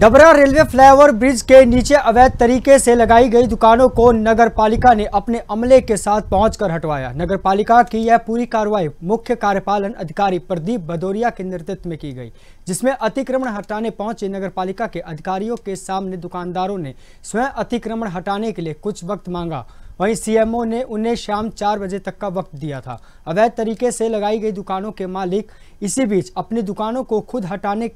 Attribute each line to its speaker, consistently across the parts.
Speaker 1: Dabra railway flyover bridge के नीचे अवैध तरीके से लगाई गई दुकानों को नगर पालिका ने अपने अमले के साथ पहुंचकर हटवाया। नगर पालिका की यह पूरी कार्रवाई मुख्य कार्यपालन अधिकारी प्रदीप भदौरिया के नेतृत्व में की गई, जिसमें अतिक्रमण हटाने पहुंचे नगर पालिका के अधिकारियों के सामने दुकानदारों ने स्वयं अतिक्रमण हटाने के लिए कुछ वक्त मांगा। वहीं सीएमओ ने उन्हें शाम 4 बजे तक का वक्त दिया था। अवैध तरीके से लगाई गई दुकानों के मालिक इसी बीच अपनी दुकानों को खुद हटाने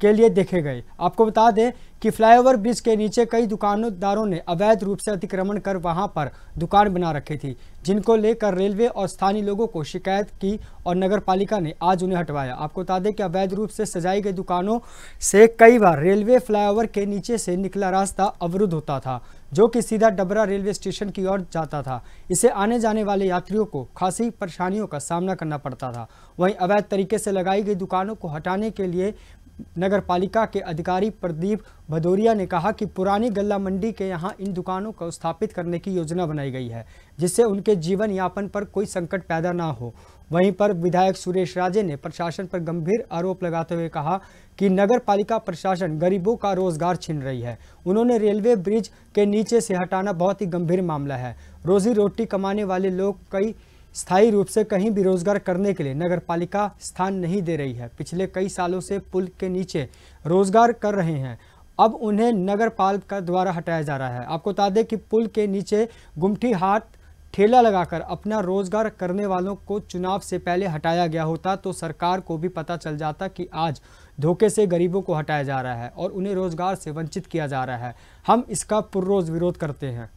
Speaker 1: के लिए देखे गए। आपको बता दें कि फ्लाईओवर ब्रिज के नीचे कई दुकानदारों ने अवैध रूप से अतिक्रमण कर वहां पर दुकान बना रखी थी, जिनको लेकर रेलवे और स्थानीय लोगों को शिकायत की और नगर पालिका ने आज उन्हें हटवाया। आपको बता दें कि अवैध रूप से सजाई गई दुकानों से कई बार रेलवे फ्लाईओवर के नीचे से निकला रास्ता अवरुद्ध होता था, जो कि सीधा डबरा रेलवे स्टेशन की ओर जाता था। इसे आने जाने वाले यात्रियों को खासी परेशानियों का सामना करना पड़ता था। वहीं अवैध तरीके से लगाई गई दुकानों को हटाने के लिए नगर पालिका के अधिकारी प्रदीप भदौरिया ने कहा कि पुरानी गल्ला मंडी के यहां इन दुकानों को स्थापित करने की योजना बनाई गई है, जिससे उनके जीवन यापन पर कोई संकट पैदा ना हो। वहीं पर विधायक सुरेश राजे ने प्रशासन पर गंभीर आरोप लगाते हुए कहा कि नगर पालिका प्रशासन गरीबों का रोजगार छीन रही है। उन्होंने रेलवे ब्रिज के नीचे से हटाना बहुत ही गंभीर मामला है। रोजी रोटी कमाने वाले लोग कई स्थायी रूप से कहीं भी रोजगार करने के लिए नगर पालिका स्थान नहीं दे रही है। पिछले कई सालों से पुल के नीचे रोजगार कर रहे हैं, अब उन्हें नगर पालिका द्वारा हटाया जा रहा है। आपको बता दें कि पुल के नीचे गुमटी हाट ठेला लगाकर अपना रोजगार करने वालों को चुनाव से पहले हटाया गया होता तो सरकार को भी पता चल जाता कि आज धोखे से गरीबों को हटाया जा रहा है और उन्हें रोजगार से वंचित किया जा रहा है। हम इसका पुररोज विरोध करते हैं।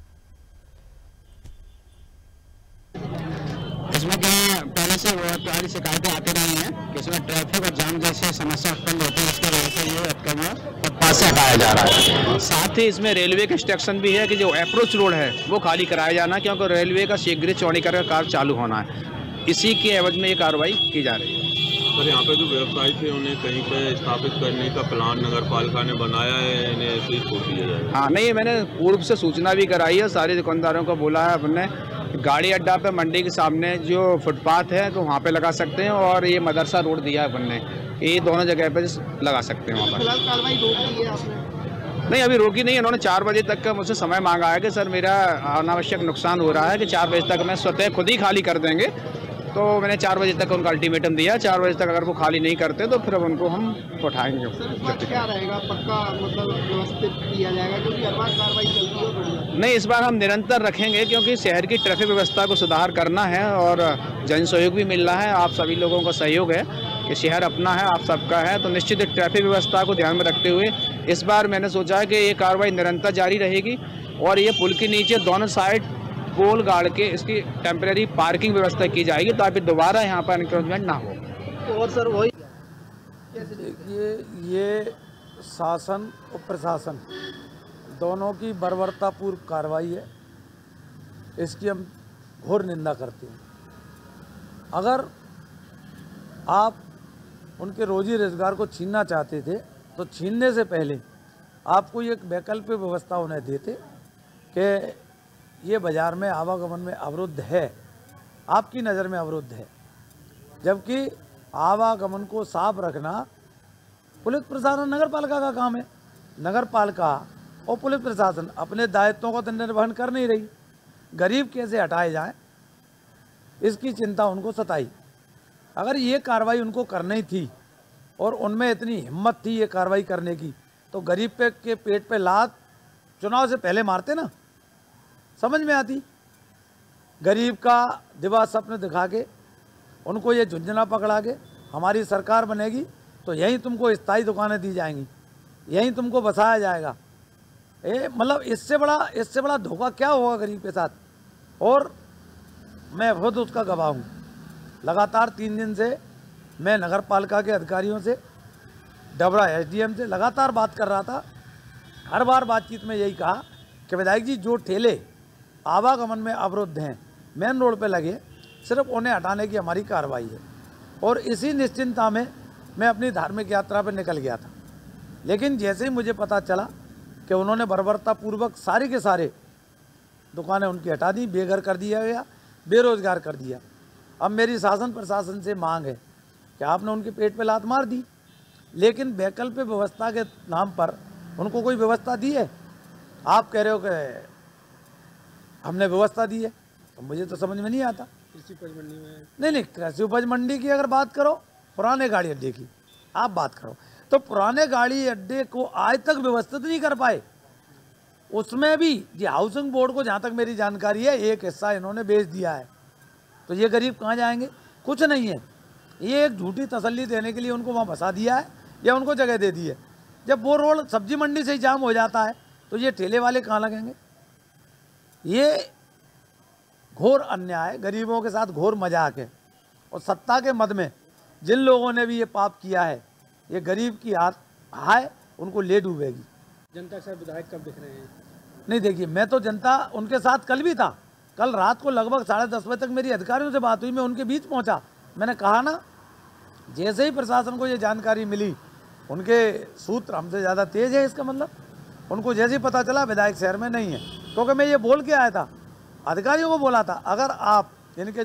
Speaker 2: इसमें क्या पहले से तुम्हारी शिकायतें आती रही हैं कि इसमें ट्रैफिक और जाम जैसे समस्या उत्पन्न होती है, इसकी वजह से ये अतिक्रमण फुटपाथ से हटाया जा रहा है।
Speaker 3: साथ ही इसमें रेलवे का इंस्ट्रक्शन भी है कि जो अप्रोच रोड है वो खाली कराया जाना, क्योंकि रेलवे का शीघ्र चौड़ीकरण का कार्य चालू होना है। इसी के एवज में ये कार्रवाई की जा रही है।
Speaker 4: सर, यहाँ पे जो व्यवसायी थे उन्हें कहीं पे स्थापित करने का प्लान नगर पालिका ने बनाया है, इन्हें ऐसे ही छोड़ दिया जाए?
Speaker 3: हाँ, नहीं, मैंने पूर्व से सूचना भी कराई है, सारे दुकानदारों को बोला है अपने गाड़ी अड्डा पे मंडी के सामने जो फुटपाथ है तो वहाँ पे लगा सकते हैं, और ये मदरसा रोड दिया है बनने, ये दोनों जगह पे लगा सकते हैं। वहाँ पर
Speaker 2: फिलहाल कार्रवाई रोक दी है आपने?
Speaker 3: नहीं, अभी रोकी नहीं। इन्होंने 4 बजे तक का मुझसे समय मांगा है कि सर मेरा अनावश्यक नुकसान हो रहा है कि 4 बजे तक मैं स्वतः खुद ही खाली कर देंगे। तो मैंने 4 बजे तक उनका अल्टीमेटम दिया। 4 बजे तक अगर वो खाली नहीं करते तो फिर अब उनको हम उठाएंगे।
Speaker 2: सर, क्या रहेगा, पक्का मतलब व्यवस्थित किया जाएगा, क्योंकि हर बार कार्रवाई चलती है?
Speaker 3: नहीं, इस बार हम निरंतर रखेंगे, क्योंकि शहर की ट्रैफिक व्यवस्था को सुधार करना है और जन सहयोग भी मिल रहा है। आप सभी लोगों का सहयोग है कि शहर अपना है, आप सबका है, तो निश्चित ट्रैफिक व्यवस्था को ध्यान में रखते हुए इस बार मैंने सोचा है कि ये कार्रवाई निरंतर जारी रहेगी और ये पुल के नीचे दोनों साइड पोल गाड़ के इसकी टेम्परेरी पार्किंग व्यवस्था की जाएगी, ताकि दोबारा यहाँ पर एनक्रोचमेंट ना हो।
Speaker 2: और सर वही
Speaker 5: ये शासन और प्रशासन दोनों की बर्बरतापूर्व कार्रवाई है, इसकी हम घोर निंदा करते हैं। अगर आप उनके रोजी रोजगार को छीनना चाहते थे तो छीनने से पहले आपको एक वैकल्पिक व्यवस्था उन्हें देते कि ये बाज़ार में आवागमन में अवरुद्ध है, आपकी नज़र में अवरुद्ध है, जबकि आवागमन को साफ रखना पुलिस प्रशासन नगर पालिका का काम है। नगर पालिका और पुलिस प्रशासन अपने दायित्वों का तो निर्वहन कर नहीं रही। गरीब कैसे हटाए जाएं, इसकी चिंता उनको सताई। अगर ये कार्रवाई उनको करनी थी और उनमें इतनी हिम्मत थी ये कार्रवाई करने की, तो गरीब के पेट पे लात चुनाव से पहले मारते ना, समझ में आती। गरीब का दिवा स्वप्न दिखा के उनको ये झुंझुना पकड़ा के हमारी सरकार बनेगी तो यहीं तुमको स्थायी दुकानें दी जाएंगी, यहीं तुमको बसाया जाएगा। मतलब इससे बड़ा धोखा क्या होगा गरीब के साथ। और मैं खुद उसका गवाह हूँ। लगातार 3 दिन से मैं नगर पालिका के अधिकारियों से, डबरा एसडीएम से लगातार बात कर रहा था। हर बार बातचीत में यही कहा कि विधायक जी, जो ठेले आवागमन में अवरुद्ध हैं, मेन रोड पे लगे, सिर्फ उन्हें हटाने की हमारी कार्रवाई है। और इसी निश्चिंतता में मैं अपनी धार्मिक यात्रा पर निकल गया था। लेकिन जैसे ही मुझे पता चला कि उन्होंने बर्बरतापूर्वक सारी के सारे दुकानें उनकी हटा दी, बेघर कर दिया गया, बेरोजगार कर दिया, अब मेरी शासन प्रशासन से मांग है कि आपने उनके पेट पे लात मार दी, लेकिन वैकल्पिक व्यवस्था के नाम पर उनको कोई व्यवस्था दी है? आप कह रहे हो कि हमने व्यवस्था दी है, तो मुझे तो समझ में नहीं आता।
Speaker 6: कृषि उपज मंडी में
Speaker 5: नहीं, कृषि उपज मंडी की अगर बात करो, पुराने गाड़ी अड्डे की आप बात करो, तो पुराने गाड़ी अड्डे को आज तक व्यवस्थित नहीं कर पाए। उसमें भी ये हाउसिंग बोर्ड को, जहाँ तक मेरी जानकारी है, एक हिस्सा इन्होंने बेच दिया है। तो ये गरीब कहाँ जाएंगे? कुछ नहीं है, ये एक झूठी तसल्ली देने के लिए उनको वहाँ बसा दिया है या उनको जगह दे दी है। जब वो रोड सब्जी मंडी से ही जाम हो जाता है तो ये ठेले वाले कहाँ लगेंगे? ये घोर अन्याय, गरीबों के साथ घोर मजाक है। और सत्ता के मद में जिन लोगों ने भी ये पाप किया है, ये गरीब की हाय उनको ले डूबेगी।
Speaker 6: जनता के साथ विधायक कब दिख रहे हैं?
Speaker 5: नहीं, देखिए, मैं तो जनता उनके साथ कल भी था। कल रात को लगभग 10:30 बजे तक मेरी अधिकारियों से बात हुई, मैं उनके बीच पहुंचा। मैंने कहा ना, जैसे ही प्रशासन को ये जानकारी मिली, उनके सूत्र हमसे ज़्यादा तेज है, इसका मतलब उनको जैसे ही पता चला विधायक शहर में नहीं है, क्योंकि मैं ये बोल के आया था, अधिकारियों को बोला था, अगर आप इनके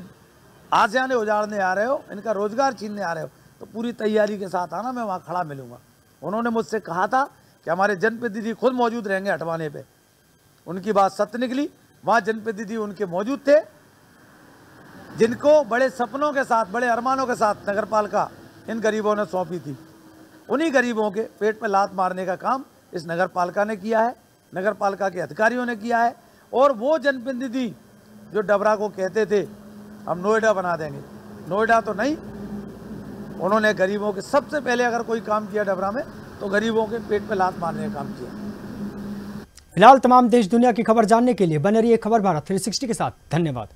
Speaker 5: आशियाने उजाड़ने आ रहे हो, इनका रोजगार छीनने आ रहे हो, तो पूरी तैयारी के साथ आना, मैं वहाँ खड़ा मिलूंगा। उन्होंने मुझसे कहा था कि हमारे जनप्रतिनिधि खुद मौजूद रहेंगे हटवाने पे। उनकी बात सत्य निकली। वहाँ जनप्रतिनिधि उनके मौजूद थे, जिनको बड़े सपनों के साथ, बड़े अरमानों के साथ नगरपालिका इन गरीबों ने सौंपी थी। उन्हीं गरीबों के पेट पे लात मारने का काम इस नगरपालिका ने किया है, नगरपालिका के अधिकारियों ने किया है। और वो जनप्रतिनिधि जो डबरा को कहते थे हम नोएडा बना देंगे, नोएडा तो नहीं, उन्होंने गरीबों के सबसे पहले अगर कोई काम किया डबरा में, तो गरीबों के पेट पे लात मारने का काम किया।
Speaker 1: फिलहाल तमाम देश दुनिया की खबर जानने के लिए बने रहिए खबर भारत 360 के साथ। धन्यवाद।